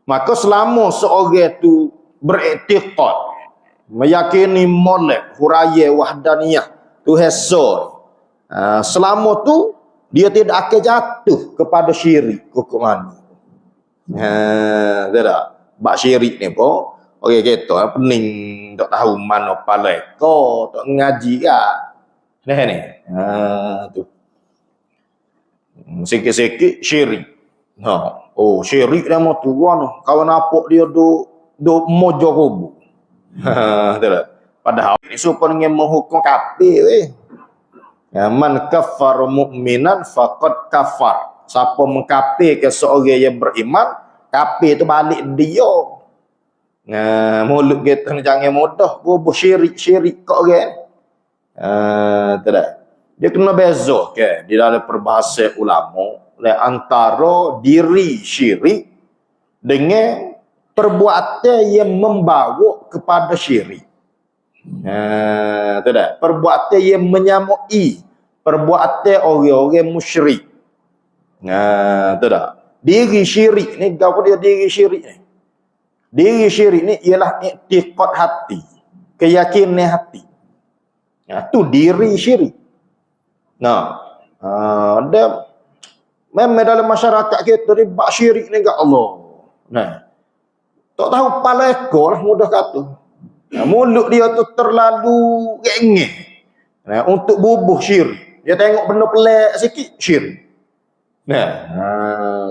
Maka selama seorang tu beriktikad, meyakini molek, huraya, wahdaniyah, Tuhan Esa, selama tu dia tidak akan jatuh kepada syirik hukuman. Tak? Bak syirik ni pun orang kita pening tak tahu mana paleko, tak ngaji kan. Ni. Tu. Sikit-sikit syirik. Oh, syirik dah mau tuan. Kawan nampak dia do mojo kubu. Tak? Padahal isu pun dengan menghukum kafir weh. Ya, man kafar mu'minan faqad kafar. Siapa mengkafirkan seorang yang beriman, kafir tu balik dia. Mulut kita jangan mudah bubuh syirik kau orang. Tak. Dia kena beza ke di dalam peribahasa ulama antara diri syirik dengan perbuatan yang membawa kepada syirik. Tak. Perbuatan yang menyamai perbuatan orang-orang musyrik. Tak. Diri syirik ni, apa dia diri syirik ni? Diri syirik ni ialah iktikad hati, keyakinan hati. Tu diri syirik. Dia memang dalam masyarakat kita ni bak syirik ni kat Allah. Tak tahu paleko lah mudah kata. Mulut dia tu terlalu gengeh untuk bubuh syirik. Dia tengok benda pelik sikit syirik.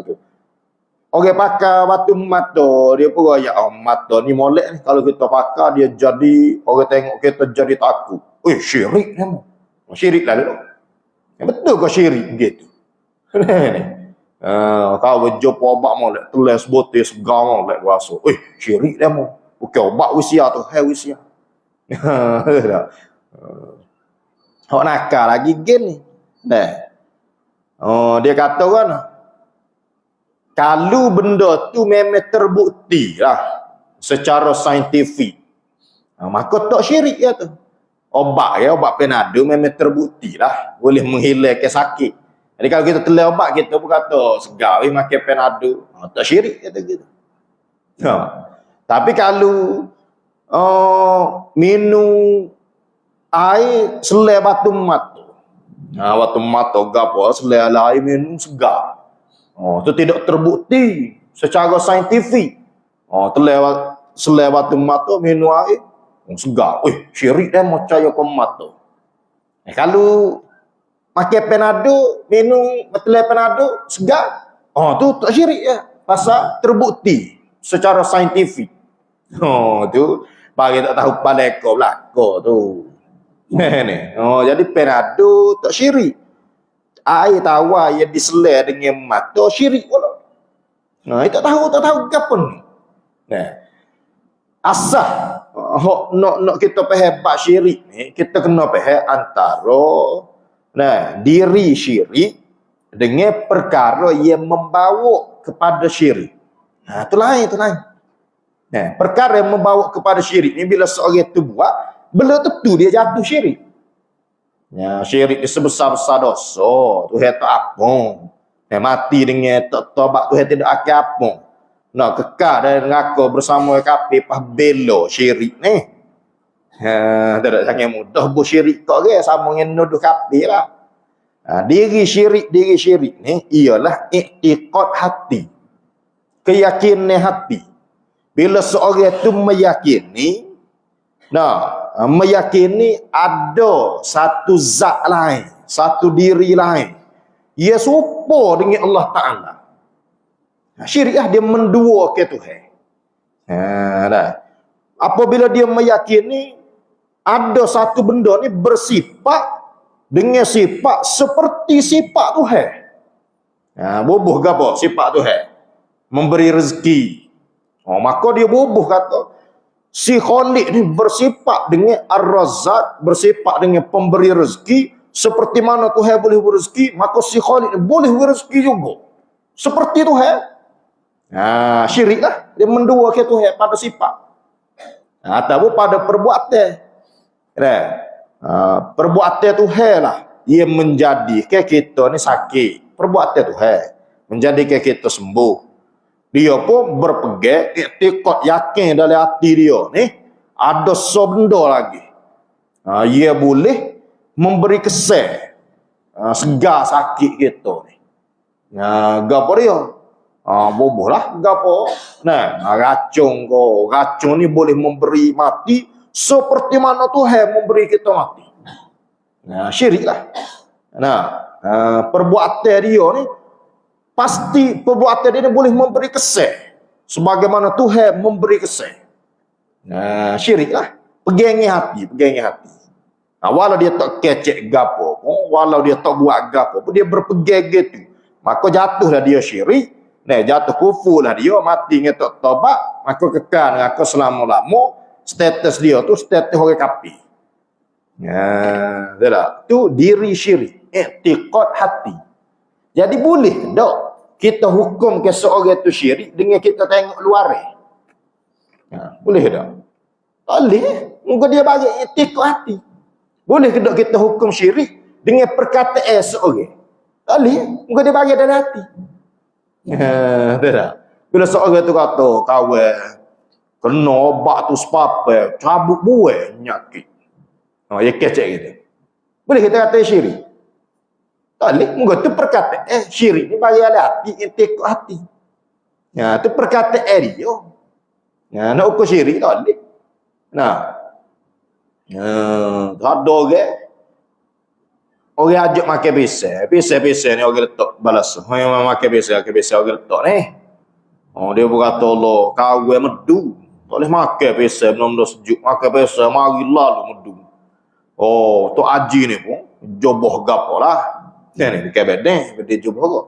Tu. Orang pakai batu mata, dia pun raya mata ni molek ni. Kalau kita pakai dia jadi, orang tengok kita jadi takut. Syirik ni. Syirik lah dulu. Betul kau syirik gitu. Kau berjumpa obat molek, teles botis segar molek rasa. Syirik dia mu. Bukan obat usia tu, usia. Hak nakal lagi gen ni. Dia kata kan, kalau benda tu memang terbukti lah secara saintifik, maka tak syirik ya tu. Obat Panado memang terbukti lah boleh menghilangkan sakit. Jadi kalau kita telan obat, kita pun kata segar makan Panado, tak syirik kata gitu. Tapi kalau minum air selai batu mata, batu mata gapo selai air minum segar, itu tidak terbukti secara saintifik. Selai batu mata minum air segar. Syirik dia mau percaya ke mata. Kalau makan Panado, minum betul Panado segar, tu tak syirik ya. Pasal terbukti secara saintifik. Tu bagi tak tahu paleko belaka tu. Jadi Panado tak syirik. Air tawar yang diselai dengan mata syirik pula. Tak tahu apa ni. Asal nak kita faham bab syirik ni, kita kena faham antara diri syirik dengan perkara yang membawa kepada syirik. Itu lain. Perkara yang membawa kepada syirik ni, bila seorang itu buat, belum tentu dia jatuh syirik. Syirik ni sebesar-besar dosa, Tuhan tak apa. Mati dengan tak tobat, Tuhan tidak akan apa. Nak kekal dan neraka bersama kafir pas bela syirik ni. Tak sangat mudah bersyirik kau ke sama dengan nuduh kafir lah. Diri syirik ni ialah iktikad hati, keyakinan hati. Bila seorang itu meyakini ada satu zat lain, satu diri lain, ia serupa dengan Allah Ta'ala. Syirik dia mendua ke Tuhan. Apabila dia meyakini ada satu benda ni bersifat dengan sifat seperti sifat Tuhan. Bubuh ke apa sifat Tuhan? Memberi rezeki. Maka dia bubuh kata si Khalik ni bersifat dengan Ar-Razzaq, bersifat dengan pemberi rezeki. Seperti mana Tuhan boleh berezeki, maka si Khalik ni boleh berezeki juga seperti Tuhan. Syirik lah. Dia mendua ke Tuhan pada sifat. Ataupun pada perbuatan. Perbuatan Tuhan lah ia menjadikan kita ni sakit. Perbuatan Tuhan menjadikan kita sembuh. Dia pun berpegang iktikad yakin dalam hati dia ni ada sebenda lagi. Ia boleh memberi kesan segar sakit kita ni. Gapo dia? Boboh lah gapo. Racun ko. Racun ni boleh memberi mati seperti mana Tuhan memberi kita mati. Syirik lah. Perbuatan dia ni pasti perbuatan dia ni boleh memberi kesan sebagaimana Tuhan memberi kesan. Syirik lah. Pegangi hati. Walau dia tak kecek gapo, walau dia tak buat gapo, dia berpegang gitu, maka jatuhlah dia syirik. Jatuh kufur lah dia, mati dengan tak tobat, maka kekal dengan selama-lama. Status dia tu status orang kafir. Tu diri syirik, i'tiqad hati. Jadi boleh tak kita hukum ke seorang tu syirik dengan kita tengok luar? Boleh tak? Boleh. Muka dia bagi i'tiqad hati. Boleh ke tak kita hukum syirik dengan perkataan seorang? Boleh. Muka dia bagi dalam hati. Tak? Bila seorang tu kata, kawan, kena obat tu sepapa, cabut buah, nyakit. Ya kecek gitu. Boleh kita kata syirik? Tak boleh. Muka tu perkataan syirik ni bagi dalam hati, i'tiqad hati. Tu perkataan dia. Nak ukur syirik tak boleh. Ada orang ajak makan pisang ni orang letak balas. Yang makan pisang orang letak ni. Dia berkata, Allah, kawan medu. Tak boleh makan pisang benda sejuk. Makan pisang mari lalu medu. Tok Haji ni pun joboh gapo lah. Ni kebet ni, dia joboh kok.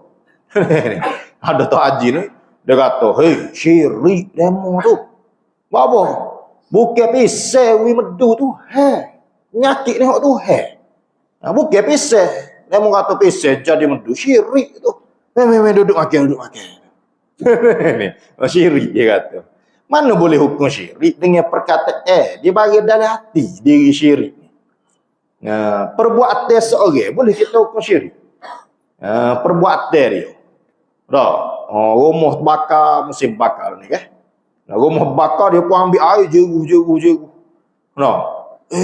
Ada Tok Haji ni, dia kata, "Hei, syirik demo tu." Apa? Bukan pisang wi medu tu. Nyakit ni hak tu. Bukan pisang. Dia mau kata pisang jadi medu syirik tu. Memang duduk makan. Ni, syirik dia kata. Mana boleh hukum syirik dengan perkataan dia bagi dalam hati diri syirik. Perbuatan seorang boleh kita hukum syirik. Perbuatan dia. Rumah bakar musim bakar ni kan. Rumah bakar dia pun ambil air jeru.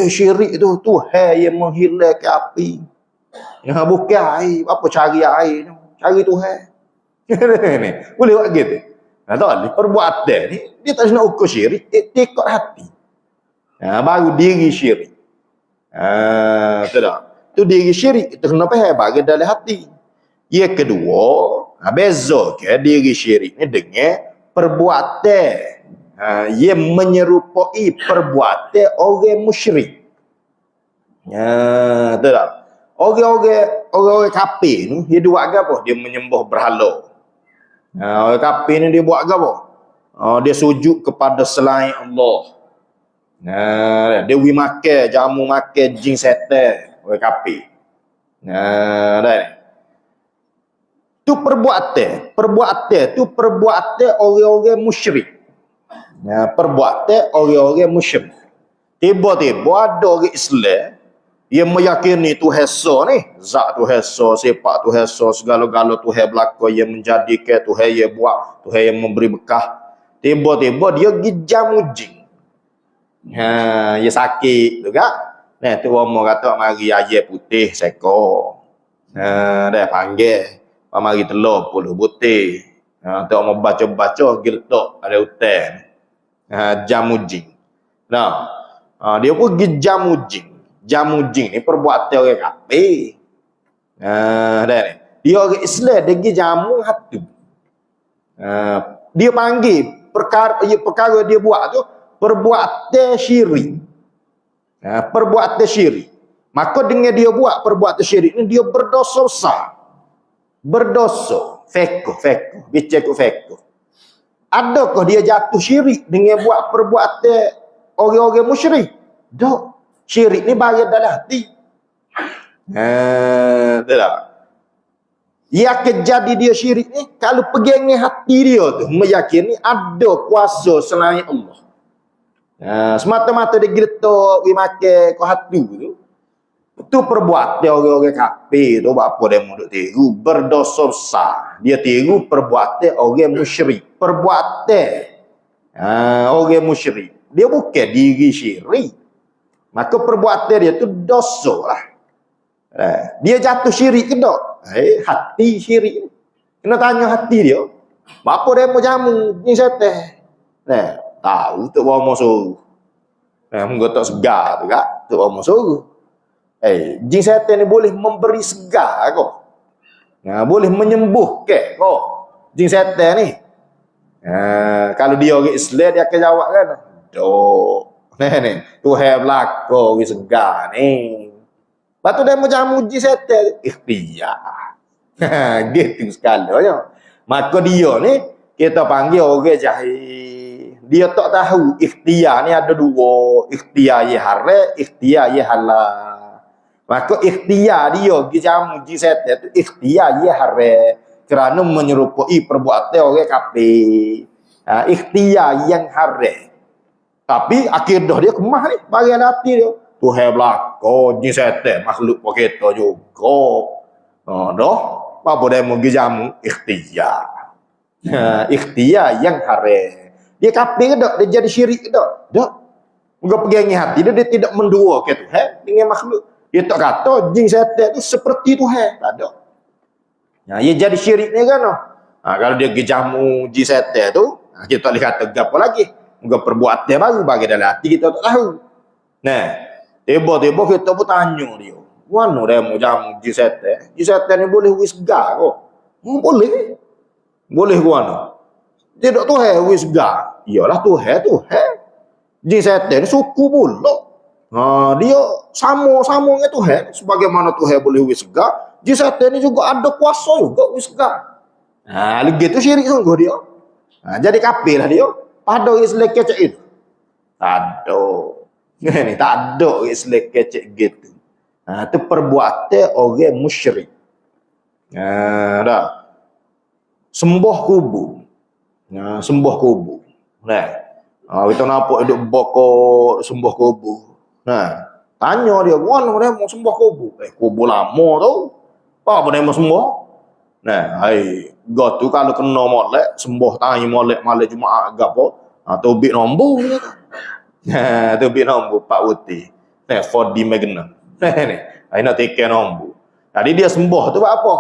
Syirik tu Tuhan yang menghilangkan api. Bukan air. Apa cari air tu? Cari Tuhan. Boleh buat gitu. Tak boleh. Perbuatan ni, dia tak nak ukur syirik. I'tiqad hati. Baru diri syirik. Tak? Tu diri syirik. Itu kenapa bagi dalam hati. Yang kedua, beza ke diri syirik ni dengan perbuatan yang menyerupai perbuatan orang musyrik. Tak? Orang kafir ni dia buat apa? Dia menyembah berhala. Orang kafir ni dia buat apa? Dia sujud kepada selain Allah. Dia makan jamu, makan jin setan orang kafir. Tu perbuatan tu perbuatan orang-orang musyrik. Perbuatan orang-orang musyrik. Tiba-tiba ada orang Islam yang meyakini Tuhan Esa ni, zat Tuhan Esa, sifat Tuhan Esa, segala-gala Tuhan belaka yang menjadikan, Tuhan yang buat, Tuhan yang memberi bekah. Tiba-tiba dia pergi jamu jin. Dia sakit tu kan. Tu orang kata mari air putih seko. Dah panggil mari telur puluh putih. Tu orang baca-baca letak ada hutan. Jamu jin. Dia pergi jamu jin. Jamu jin ni perbuatan orang kafir. Dia orang Islam dia pergi jamu hatu. Dia panggil perkara dia buat tu perbuatan syirik. Perbuatan syirik. Maka dengan dia buat perbuatan syirik ni dia berdosa besar. Berdosa. Fekoh. Bicara fekoh. Adakah dia jatuh syirik dengan buat perbuatan orang-orang musyrik? Tak. Syirik ni bagi dalam hati. Tak. Yang kejadi dia syirik ni, kalau pegangnya hati dia tu, meyakini ada kuasa selain Allah. Semata-mata dia geletak, dia makan ke hati tu. Itu perbuatan orang-orang kafir tu apa dia mau tiru berdosa besar. Dia tiru perbuatan orang musyrik. Perbuatan orang musyrik. Dia bukan diri syirik. Maka perbuatan dia tu dosa lah. Dia jatuh syirik ke tak? Hati syirik. Kena tanya hati dia. Apa dia mau jamu ni setan? Tahu tu bawa musuh. Mungkin tak segar tu kak. Tu bawa musuh. Jin setan ni boleh memberi segar kau. Boleh menyembuhkan kau. Jin setan ni. Kalau dia orang Islam dia akan jawab kan. Dok. Ni. Tuhan belakang we segar ni. Lepas tu dia macam jin setan. Ikhtiar. Gitu sekalanya. Maka dia ni kita panggil orang jahil. Dia tak tahu ikhtiar ni ada dua. Ikhtiar ye haram, ikhtiar ye halal. Maka ikhtiar dia jamu jin setan tu ikhtiar ye haram kerana menyerupai perbuatan orang kafir. Ikhtiar yang haram. Tapi akidah dia kemah ni, bagi hati dia. Tuhan belaka jin setan makhluk pun kita juga. Dah, apa dia mau jamu ikhtiar. Ikhtiar yang haram. Dia kafir ke tak? Dia jadi syirik ke tak? Tak. Muka pegangi hati dia tidak mendua ke Tuhan dengan makhluk. Dia tak kata jin setan tu seperti Tuhan. Tak ada. Dia jadi syirik ni kan. Kalau dia jamu jin setan tu, kita tak boleh kata apa lagi. Muka perbuatan baru bagi dalam hati kita tak tahu. Tiba-tiba kita pun tanya dia. Mana dia mau jamu jin setan? Jin setan ni boleh wisgar kok. Boleh. Boleh ke mana? Tidak Tuhan wisgar. Iyalah Tuhan. Jin setan ni suku pula. Dia sama-sama dengan Tuhan. Sebagaimana Tuhan boleh wisgar, jin setan ni juga ada kuasa juga wisgar. Begitu syirik sungguh dia. Jadi kafir lah dia. Pada Islam kecek itu. Tak ada. Ni tak ada Islam kecek gitu. Itu perbuatan orang musyrik. Dah. Sembah kubur. Sembah kubur. Kita nampak duduk bokok sembah kubur. Tanya dia, mana dia mau sembah kubur? Kubur lama tu. Apa dia mau sembah? Gak tu kalau kena molek, sembah tanya molek malam Jumaat ke apa? Tubik nombor dia tu. Tubik nombor Pak Uti. Ford di Magnum. Nak tiket nombor. Jadi dia sembah tu buat apa?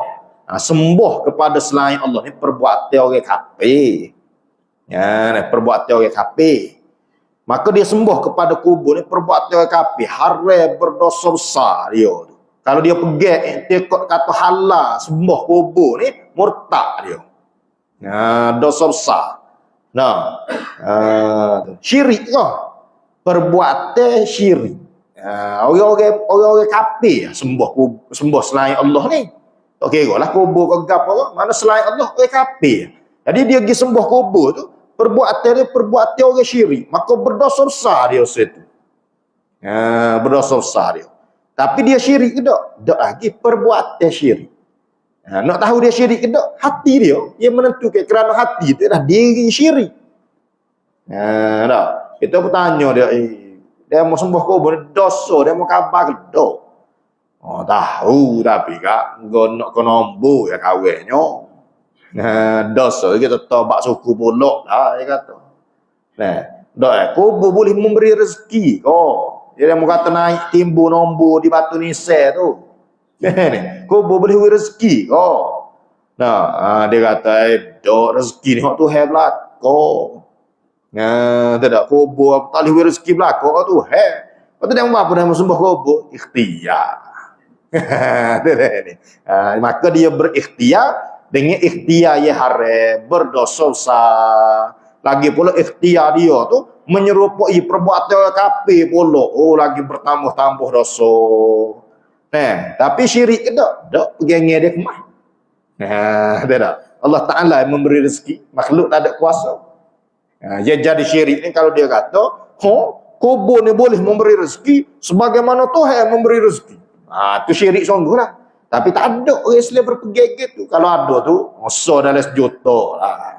Sembah kepada selain Allah ni perbuatan orang kafir. Perbuatan orang kafir. Maka dia sembah kepada kubur ni perbuatan orang kafir. Haram berdosa besar dia tu. Kalau dia pegang tekot kata halal sembah kubur ni murtad dia. Dosa besar. Syirik ke? Perbuatan syirik. Orang-orang kafir sembah selain Allah ni. Tak kira lah kubur ke apa, mana selain Allah orang kafir. Jadi dia pergi sembah kubur tu, perbuatan dia perbuatan orang syirik. Maka berdosa besar dia situ. Berdosa besar dia. Tapi dia syirik ke tak? Tak lagi perbuatan syirik. Nak tahu dia syirik ke tak? Hati dia yang menentukan kerana hati itu adalah diri syirik. Kita bertanya dia, dia mau sembah kubur dosa, dia mau khabar ke tak? Tahu tapi kak, nak ke nombor ya kawinnya. Dosa kita tobak suku pulak lah, dia kata. Kubur boleh memberi rezeki kau. Dia mau kata naik timbul nombor di Batu Nisai tu. Kubur boleh beri rezeki kau. Dia kata, dok rezeki ni hak Tuhan belakang. Tidak kubur tak boleh beri rezeki belakang kau Tuhan. Lepas tu dia mau apa? Dia mau sembah kubur? Ikhtiar. Maka dia berikhtiar dengan ikhtiar yang haram, berdosa besar. Lagi pula ikhtiar dia tu menyerupai perbuatan kafir pula. Lagi bertambah-tambah dosa. Tapi syirik ke tak? Tak, pegangan dia kemah. Tidak. Allah Ta'ala memberi rezeki, makhluk tak ada kuasa. Dia jadi syirik ni kalau dia kata, kubur ni boleh memberi rezeki sebagaimana Tuhan memberi rezeki. Itu syirik sungguh lah. Tapi tak ada orang Islam berpegang gitu. Kalau ada tu, masa dalam sejuta lah.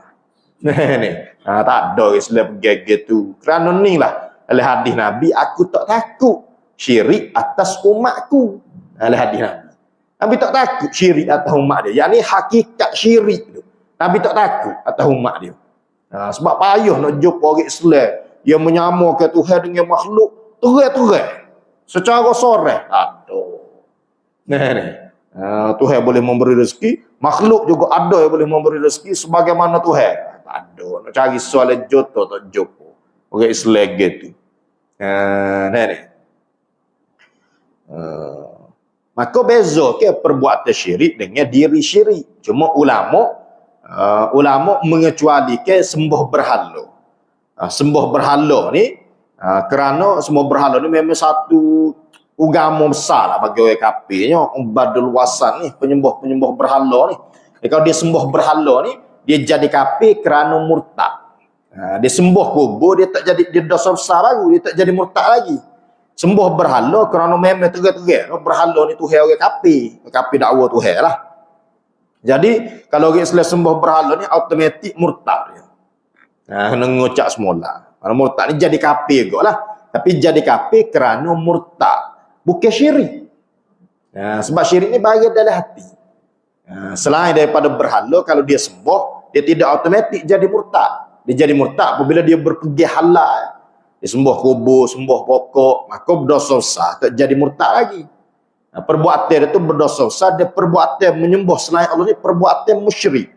Tak ada orang Islam berpegang gitu. Kerana ni lah, oleh hadis Nabi, aku tak takut syirik atas umatku. Dalam hadis Nabi. Nabi tak takut syirik atas umat dia. Yang ni hakikat syirik tu. Nabi tak takut atas umat dia. Sebab payah nak jumpa orang Islam yang menyamakan Tuhan dengan makhluk terang-terang secara soreh. Aduh. Ni. Tuhan boleh memberi rezeki, makhluk juga ada yang boleh memberi rezeki sebagaimana Tuhan. Aduh, nak cari soalan jodoh tak jumpa orang Islam gitu. Ni. Maka beza ke perbuatan syirik dengan diri syirik. Cuma ulama mengecualikan sembah berhala. Sembah berhala ni kerana sembah berhala ni memang satu agama besar lah bagi orang kafirnya, badul wasan ni, penyembah berhala ni. Kalau dia sembah berhala ni, dia jadi kafir kerana murtad. Dia sembah kubur, dia tak jadi, dia dosa besar baru, dia tak jadi murtad lagi. Sembah berhala kerana memang terang-terang berhala ni Tuhan orang kafir dakwa Tuhan lah. Jadi kalau orang Islam sembah berhala ni automatik murtad dia. Kena ngucap semula. Kalau murtad ni jadi kafir juga lah. Tapi jadi kafir kerana murtad, bukan syirik. Sebab syirik ni bahagian dalam hati. Selain daripada berhala, kalau dia sembah, dia tidak automatik jadi murtad. Dia jadi murtad apabila dia berpergi halal. Dia sembah kubur, sembah pokok, maka berdosa besar, tak jadi murtad lagi. Perbuatan dia tu berdosa besar, dia perbuatan menyembah selain Allah ni perbuatan musyrik.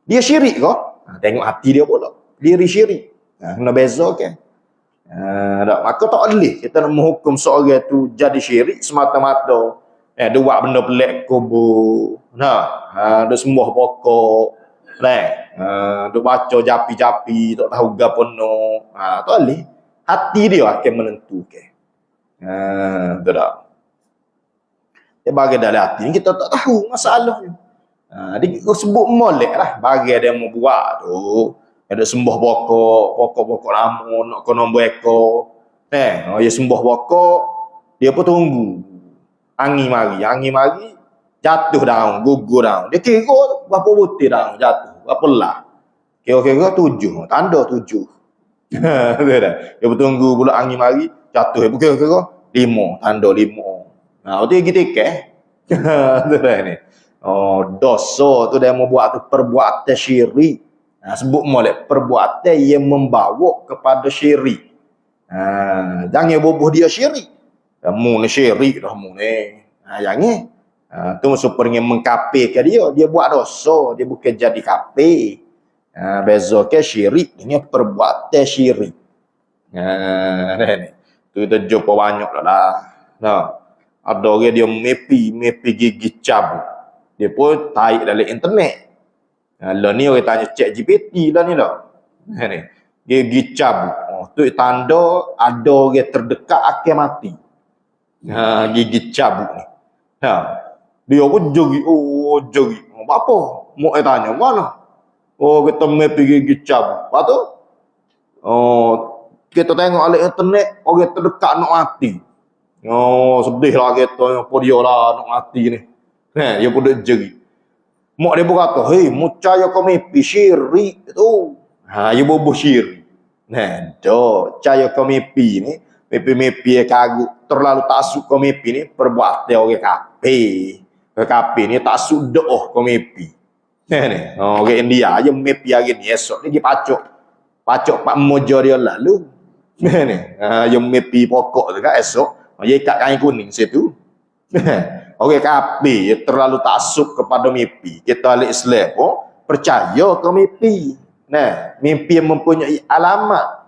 Dia syirik ke? Tengok hati dia pula. Diri syirik. Kena beza kan? Maka tak boleh kita nak menghukum seorang tu jadi syirik semata-mata. Dia buat benda pelik kubur. Dia sembah pokok. Dia baca japi-japi, tak tahu gapo no. Tak boleh. Hati dia akan menentukan. Betul tak? Dia bagi dalam hati ni kita tak tahu masalahnya. Dia sebut molek lah bagi dia mau buat tu. Ada sembah pokok lama nak kena nombor ekor. Dia sembah pokok, dia pun tunggu. Angin mari, jatuh daun, gugur daun. Dia kira berapa butir daun jatuh, berapa lah. Kira-kira 7, tanda 7. Dia bertunggu pula angin mari, jatuh. Dia kira-kira 5, tanda 5. Waktu kita ke? Ni. Dosa tu dia mau buat tu perbuatan syirik. Sebut molek perbuatan yang membawa kepada syirik. Jangan bubuh dia syirik. Kamu ni syirik dah mu ni. Jangan. Tu maksud pengen mengkafirkan dia buat dosa, dia bukan jadi kafir. Beza ke syirik dengan perbuatan syirik. Ni. Tu kita jumpa banyak lah. Ada orang dia mepi gigi cabut. Dia pun taik dalam internet. Lah ni orang tanya ChatGPT lah ni lah. Ni. Gigi cabut. Tu tanda ada orang terdekat akan mati. Gigi cabut ni. Dia pun jeri. Jeri. Apa? Mak tanya mana? Kita mepi gigi cabut. Lepas tu? Kita tengok dalam internet orang terdekat nak mati. Sedih lah kita. Apa dia lah nak mati ni. Dia pun duk jeri. Mak dia pun kata, hei, mucaya kau mepi syirik tu. Dia bubuh syirik. Caya kau mepi ni, mepi kaguk, terlalu taksub kau mepi ni, perbuatan orang kafir. Kafir ni taksub doa kau mepi. Orang India aja mepi hari ni, esok ni dia pacok pak moja dia lalu. Dia mepi pokok tu kan esok, dia ikat kain kuning situ. Orang kafir terlalu taksub kepada mimpi. Kita ahli Islam pun percaya ke mimpi. Mimpi yang mempunyai alamat.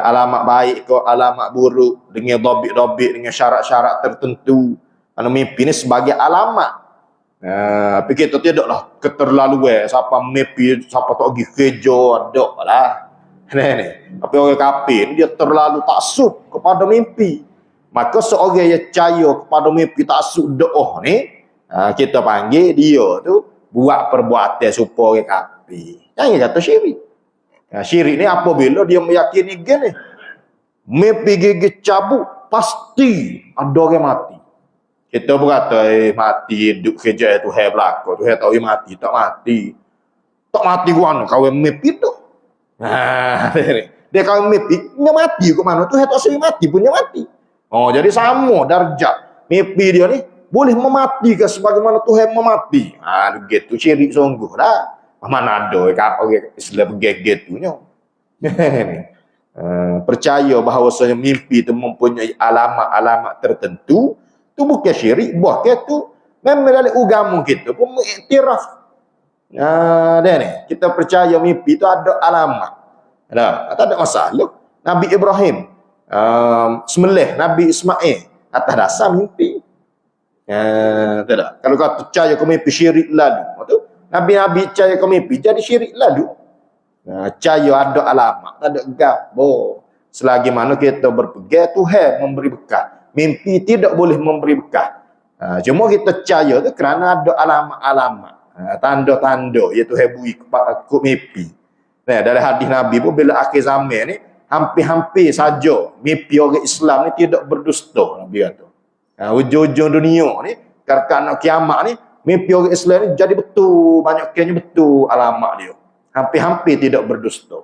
Alamat baik ke alamat buruk dengan dobit-dobit dengan syarat-syarat tertentu. Kalau mimpi ni sebagai alamat. Tapi kita tidaklah keterlaluan. Siapa mimpi, siapa tak pergi kerja, ada lah. Tapi orang kafir dia terlalu taksub kepada mimpi. Maka seorang yang percaya kepada mimpi taksub doa ni, kita panggil dia tu buat perbuatan supaya orang kafir. Jangan kata syirik. Syirik ni apabila dia meyakini gini. Mimpi gigi cabut, pasti ada orang mati. Kita berkata, mati, hidup kerja Tuhan belakang. Tuhan tahu mati, tak mati. Tak mati gua kau mimpi tu. Dia kau mimpi, dia mati ke mana? Tuhan tak sering mati punya mati. Oh, jadi sama darjat mimpi dia ni boleh mematikan sebagaimana Tuhan memati. Gitu syirik sungguh dah. Mana ada orang Islam begitunya. Percaya bahawasanya mimpi itu mempunyai alamat-alamat tertentu, tu bukan syirik, bahkan tu memang dalam agama kita pun mengiktiraf. Dia ni, kita percaya mimpi itu ada alamat. Tak ada masalah. Nabi Ibrahim sembelih Nabi Ismail atas dasar mimpi. Tak. Kalau kau percaya kau mimpi syirik lalu, tu Nabi-nabi percaya kau mimpi jadi syirik lalu. Percaya ada alamat, tak ada gapo. Selagi mana kita berpegang Tuhan memberi bekal. Mimpi tidak boleh memberi bekal. Cuma kita percaya tu kerana ada alamat-alamat, tanda-tanda iaitu hebui kepada mimpi. Nah, dari hadis Nabi pun bila akhir zaman ni hampir-hampir saja mimpi orang Islam ni tidak berdusta, Nabi kata. Ujung-ujung dunia ni, kerana kiamat ni, mimpi orang Islam ni jadi betul, banyak kiranya betul alamat dia. Hampir-hampir tidak berdusta.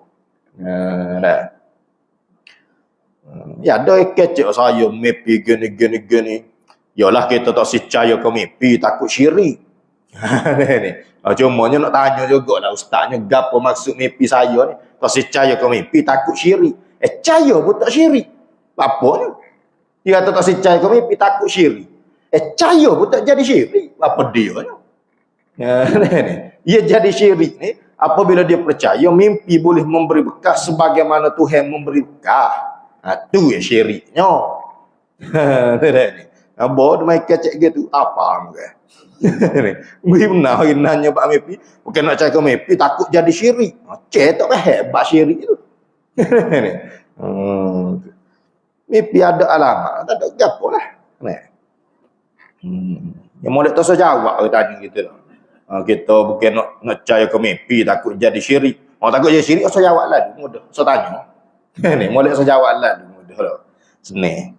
Ya, ada kecek saya mimpi gini. Yalah kita tak percaya ke mimpi, takut syirik. Cumanya nak tanya juga lah ustaznya, gapo maksud mimpi saya ni? Tak percaya ke mimpi, takut syirik. Percaya pun tak syirik. Apa ni? Dia kata tak percaya ke mimpi, takut syirik. Percaya pun tak jadi syirik. Apa dia ni? Ia jadi syirik ni apabila dia percaya mimpi boleh memberi bekah sebagaimana Tuhan memberi bekah. Tu ya syiriknya. Apa dia main kecek gitu? Apa muka? Gimana orang nanya pak mimpi? Bukan nak cakap mimpi, takut jadi syirik. Cek tak hebat syirik itu. Mimpi ada alamat, tak ada gapo lah. Yang molek tak usah jawab tadi gitu lah. Kita bukan nak percaya ke mimpi, takut jadi syirik. Takut jadi syirik, usah jawab lah. Mudah. Usah tanya. Ni molek usah jawab lah. Mudah lah. Senang.